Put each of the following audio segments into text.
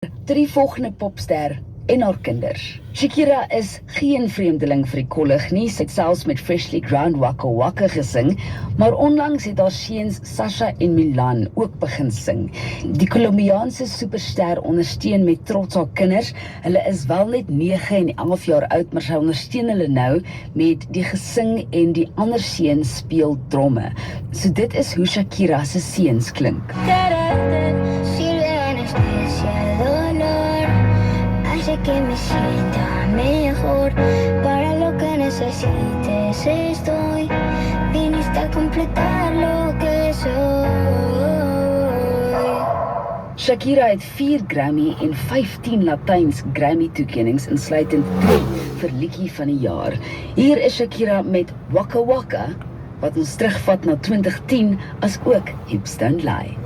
Tot die volgende popster en haar kinders. Shakira is geen vreemdeling vir die kollig nie. Sy het selfs met Freshly Ground Waka Waka gesing, maar onlangs het haar seuns Sasha en Milan ook begin sing. Die Colombiaanse superster ondersteun met trots haar kinders. Hulle is wel net 9 en 11 jaar oud, maar sy ondersteun hulle nou met die gesing en die ander seun speel dromme. So dit is hoe Shakira se seuns klink. Que me sienta mejor. Para lo que necesites estoy. Viniste a completar lo que soy. Shakira het 4 Grammy en 15 Latyns Grammy toekennings, insluitend 3 vir liedjie van die jaar. Hier is Shakira met Waka Waka, wat ons terugvat na 2010, as ook Hips Don't Lie.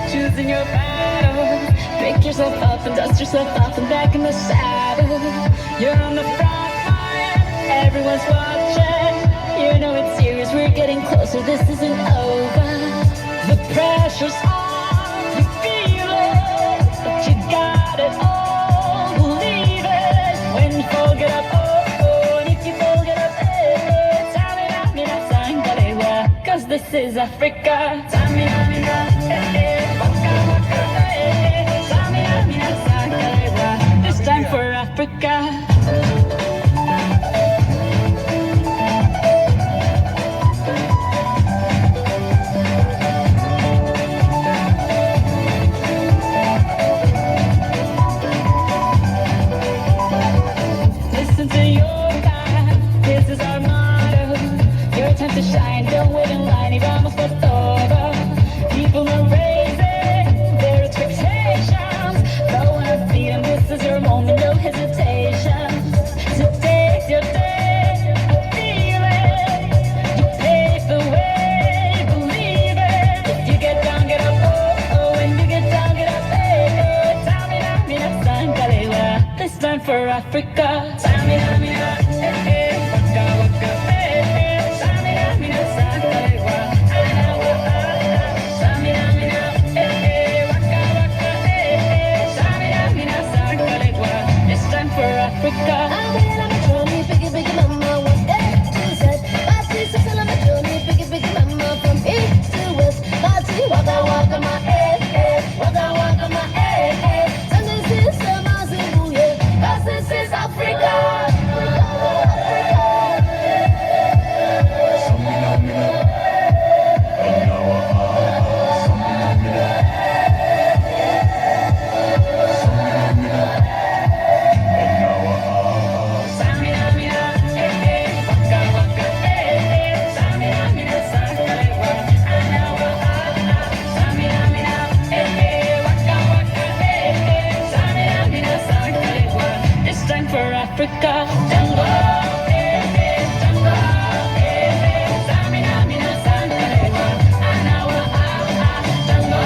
Choosing your battle, pick yourself up and dust yourself off and back in the saddle. You're on the front line, everyone's watching. You know it's serious, we're getting closer, this isn't over. The pressure's on, you feel it, but you got it all, believe it. When you fall, get up, oh, and if you fall, get up, Samina, 'cause this is Africa. Samina, this time for Africa. Listen to your God, this is our motto. Your time to shine, don't wait in line, y vamos por todo. People are raising their expectations. Throw on a feet and this is your moment, no hesitation. Today's your day, feel it. You pave the way, believe it. If you get down, get up, oh, when you get down, get up, hey. Samina, Sangalewa, this time for Africa. Samina, hey, waka waka, hey. Samina, Sangalewa, Africa. I'm on a journey, biggie, biggie mama, one A to Z. My sister's still on a journey, biggie, biggie mama, from east to west. My tea, waka waka, my waka waka, my and this is my Zimbabwe, 'cause this is Africa. Africa, Tango, Tango, Samina, Sangalewa, Anawa, Tango,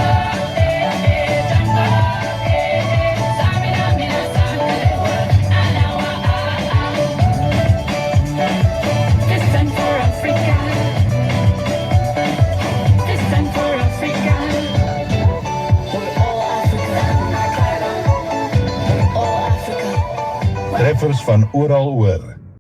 Tango, Samina, Sangalewa, Anawa. This time for Africa, this time for Africa. We're all Africa, we're all Africa. Treffers van oral oor.